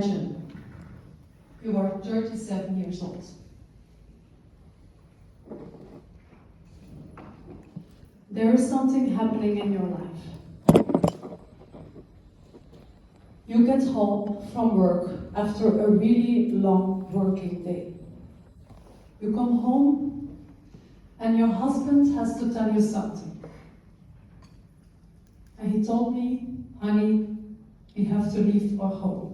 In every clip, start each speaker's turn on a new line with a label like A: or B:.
A: imagine you are 37 years old. There is something happening in your life. You get home from work after a really long working day. You come home and your husband has to tell you something. And he told me, honey, we have to leave our home.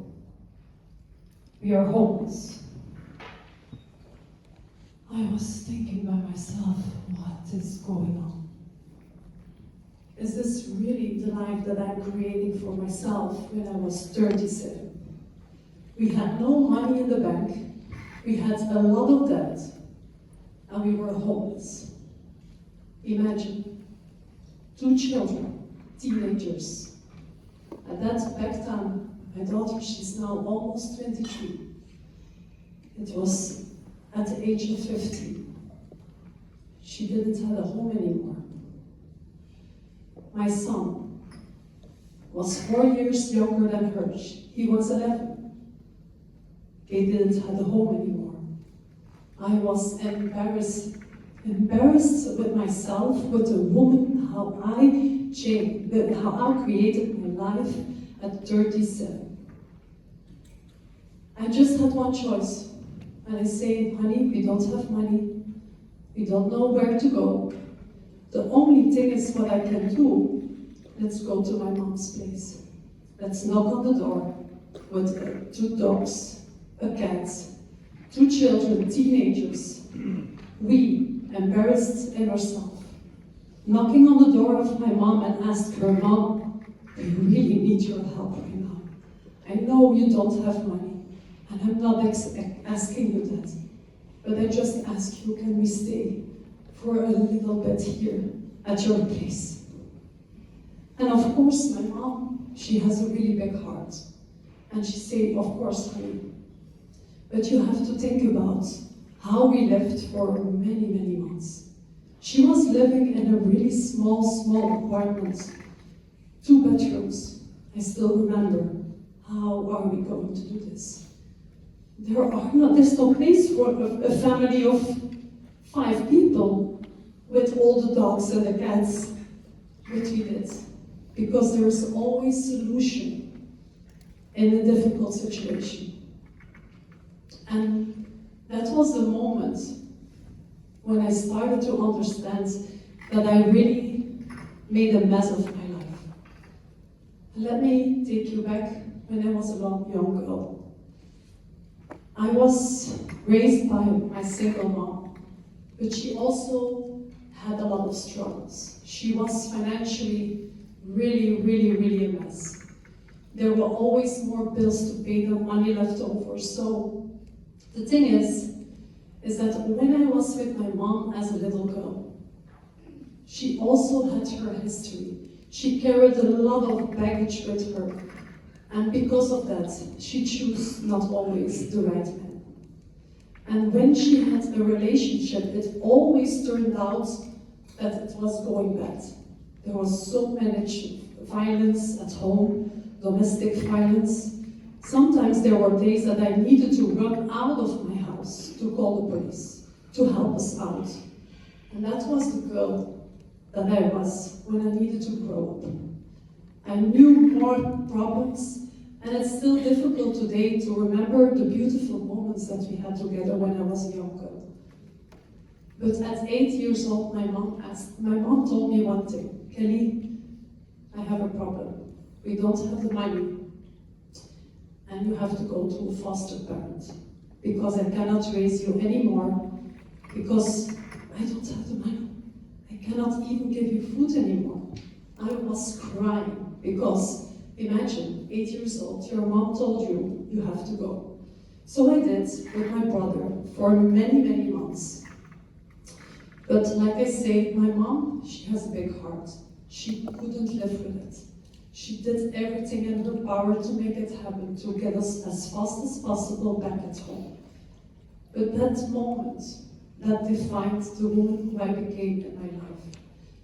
A: We are homeless. I was thinking by myself, what is going on? Is this really the life that I'm creating for myself when I was 37? We had no money in the bank, we had a lot of debt, and we were homeless. Imagine, 2 children, teenagers. At that back time, my daughter, she's now almost 23. It was at the age of 15. She didn't have a home anymore. My son was 4 years younger than her. He was 11. They didn't have a home anymore. I was embarrassed with myself, with the woman, how I changed, how I created my life at 37. I just had one choice. And I say, honey, we don't have money. We don't know where to go. The only thing is what I can do. Let's go to my mom's place. Let's knock on the door with 2 dogs, a cat, 2 children, teenagers. We, embarrassed in ourselves, knocking on the door of my mom and ask her, Mom, I really need your help right now. I know you don't have money, and I'm not asking you that, but I just ask you, can we stay for a little bit here at your place? And of course, my mom, she has a really big heart. And she said, of course, honey, but you have to think about how we lived for many, many months. She was living in a really small apartment, 2 bedrooms. I still remember, how are we going to do this? There's no place for a family of 5 people with all the dogs and the cats, but we did. Because there is always solution in a difficult situation. And that was the moment when I started to understand that I really made a mess of my life. Let me take you back when I was a young girl. I was raised by my single mom, but she also had a lot of struggles. She was financially really a mess. There were always more bills to pay than money left over. So the thing is that when I was with my mom as a little girl, she also had her history. She carried a lot of baggage with her. And because of that, she chose not always the right man. And when she had a relationship, it always turned out that it was going bad. There was so much violence at home, domestic violence. Sometimes there were days that I needed to run out of my house to call the police, to help us out. And that was the girl that I was when I needed to grow up. I knew more problems, and it's still difficult today to remember the beautiful moments that we had together when I was a young girl. But at 8 years old, my mom told me one thing, Kelly, I have a problem. We don't have the money, and you have to go to a foster parent, because I cannot raise you anymore, because I don't have the money. I cannot even give you food anymore. I was crying, because imagine, 8 years old, your mom told you, you have to go. So I did with my brother for many months. But like I say, my mom, she has a big heart. She couldn't live with it. She did everything in her power to make it happen, to get us as fast as possible back at home. But that moment, that defined the woman who I became in my life.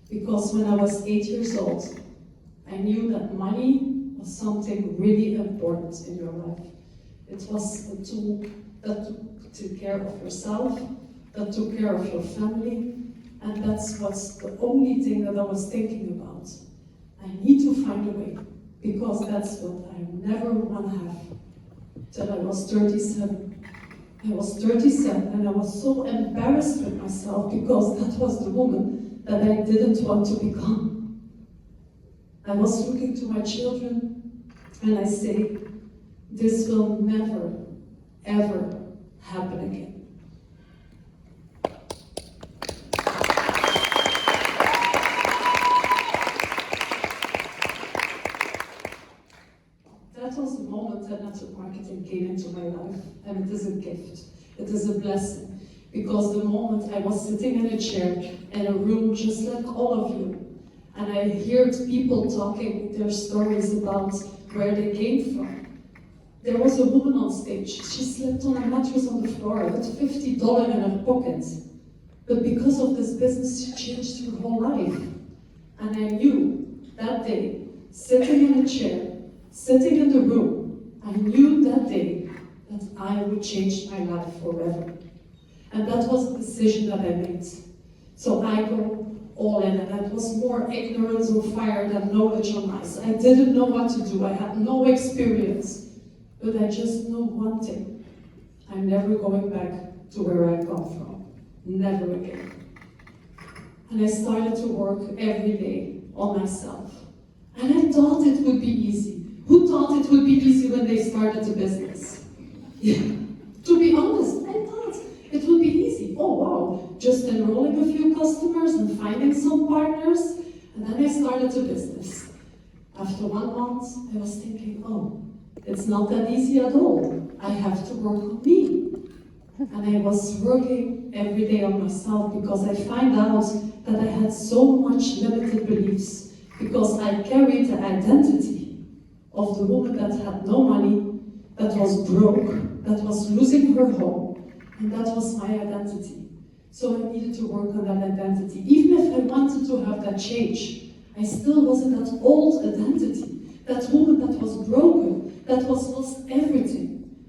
A: Because when I was 8 years old, I knew that money was something really important in your life. It was a tool that took care of yourself, that took care of your family, and that's what's the only thing that I was thinking about. I need to find a way, because that's what I never want to have. Till I was 37. I was 37 and I was so embarrassed with myself because that was the woman that I didn't want to become. I was looking to my children and I say, this will never, ever happen again. That was the moment that network marketing came into my life, and it is a gift, it is a blessing, because the moment I was sitting in a chair in a room just like all of you, and I heard people talking their stories about where they came from. There was a woman on stage, she slept on a mattress on the floor with $50 in her pocket, but because of this business she changed her whole life. And I knew that day, sitting in a chair, sitting in the room, I knew that day that I would change my life forever. And that was the decision that I made. So I go all in, and that was more ignorance or fire than knowledge on ice. I didn't know what to do, I had no experience, but I just knew one thing. I'm never going back to where I come from. Never again. And I started to work every day on myself. And I thought it would be easy. Who thought it would be easy when they started a business? Yeah. To be honest, I thought it would be easy. Oh wow, just enrolling a few customers and finding some partners, and then I started a business. After 1 month, I was thinking, oh, it's not that easy at all. I have to work on me. And I was working every day on myself because I find out that I had so much limited beliefs, because I carried the identity of the woman that had no money, that was broke, that was losing her home, and that was my identity. So I needed to work on that identity. Even if I wanted to have that change, I still was in that old identity, that woman that was broken, that was lost everything.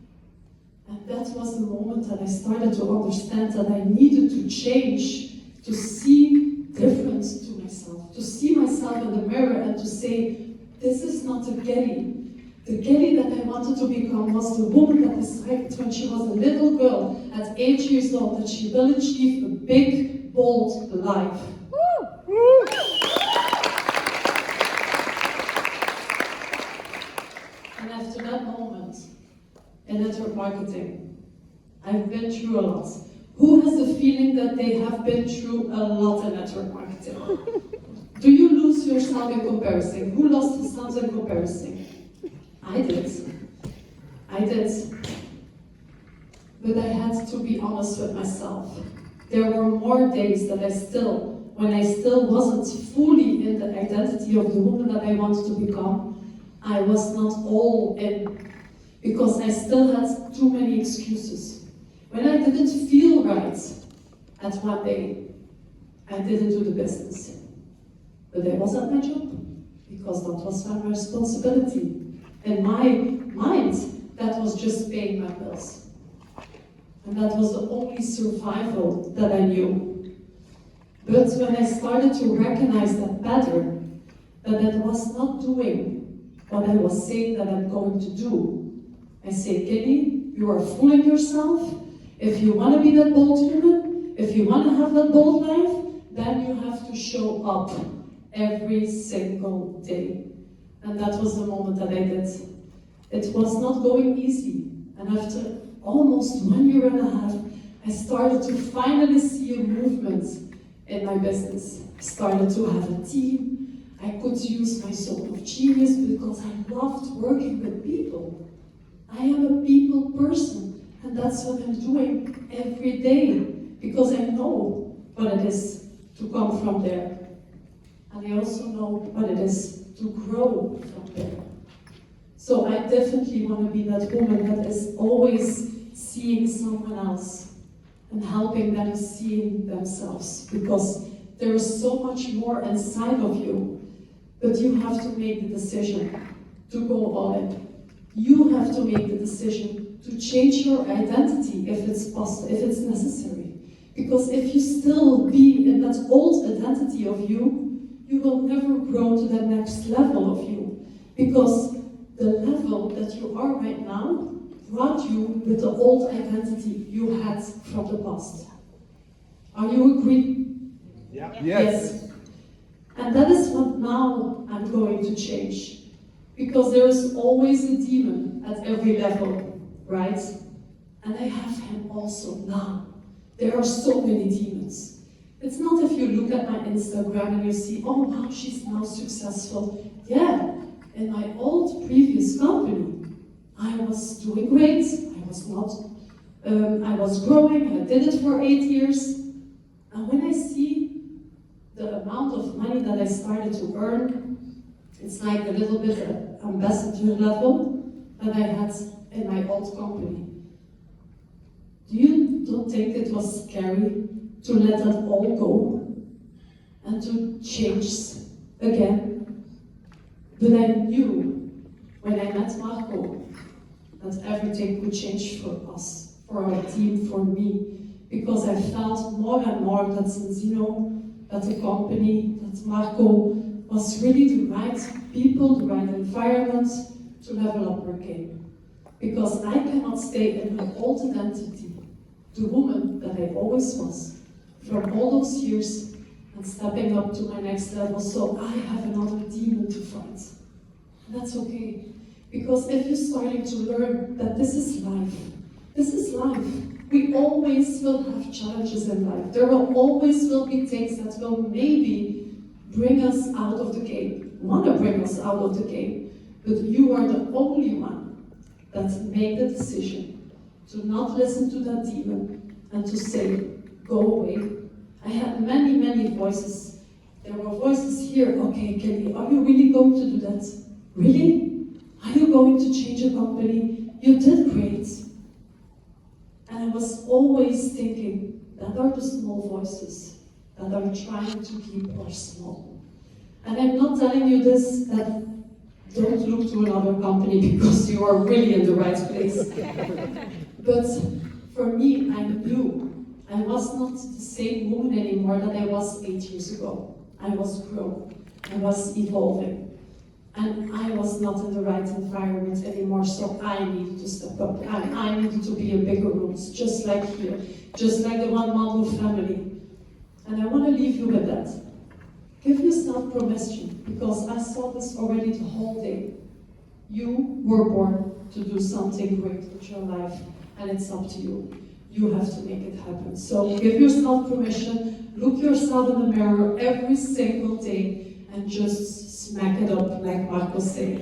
A: And that was the moment that I started to understand that I needed to change, to see different to myself, to see myself in the mirror and to say, this is not the Kelly. The Kelly that I wanted to become was the woman that decided when she was a little girl at 8 years old that she will achieve a big, bold life. And after that moment in network marketing, I've been through a lot. Who has the feeling that they have been through a lot in network marketing? Do you lose yourself in comparison? Who lost themselves in comparison? I did. I did. But I had to be honest with myself. There were more days that when I still wasn't fully in the identity of the woman that I wanted to become, I was not all in. Because I still had too many excuses. When I didn't feel right at one day, I didn't do the business. But I was at my job, because that was my responsibility. In my mind, that was just paying my bills. And that was the only survival that I knew. But when I started to recognize that pattern, that I was not doing what I was saying that I'm going to do, I say, Kelly, you are fooling yourself. If you want to be that bold woman, if you want to have that bold life, then you have to show up every single day. And that was the moment that I did. It was not going easy. And after almost 1 year and a half, I started to finally see a movement in my business. I started to have a team. I could use my zone of genius because I loved working with people. I am a people person, and that's what I'm doing every day, because I know what it is to come from there. And I also know what it is to grow from there. So I definitely want to be that woman that is always seeing someone else and helping them seeing themselves, because there is so much more inside of you, but you have to make the decision to go all in. You have to make the decision to change your identity if it's possible, if it's necessary. Because if you still be in that old identity of you, you will never grow to the next level of you. Because the level that you are right now brought you with the old identity you had from the past. Are you agree?
B: Yeah.
A: Yes. And that is what now I'm going to change. Because there is always a demon at every level, right? And I have him also now. There are so many demons. It's not if you look at my Instagram and you see, oh wow, she's now successful. Yeah, in my old previous company, I was doing great. I was not, I was growing. I did it for 8 years. And when I see the amount of money that I started to earn, it's like a little bit ambassador level that I had in my old company. Do you don't think it was scary to let that all go and to change again? But I knew when I met Marco that everything would change for us, for our team, for me, because I felt more and more that Enzino, that the company, that Marco was really the right people, the right environment to level up our game. Because I cannot stay in my old identity, the woman that I always was, from all those years and stepping up to my next level, so I have another demon to fight. And that's okay. Because if you're starting to learn that this is life, we always will have challenges in life. There will be things that will maybe bring us out of the game, want to bring us out of the game, but you are the only one that made the decision to not listen to that demon and to say, go away. I had many, many voices. There were voices here, okay, Kelly, are you really going to do that? Really? Are you going to change a company? You did great. And I was always thinking, that are the small voices that are trying to keep us small. And I'm not telling you this, that don't look to another company because you are really in the right place. But for me, I knew I was not the same woman anymore that I was 8 years ago. I was grown, I was evolving. And I was not in the right environment anymore, so I needed to step up. And I needed to be in bigger rooms, just like here, just like the One Mambo family. And I want to leave you with that. Give yourself permission, because I saw this already the whole day. You were born to do something great with your life, and it's up to you. You have to make it happen. So give yourself permission, look yourself in the mirror every single day, and just smack it up like Marco said.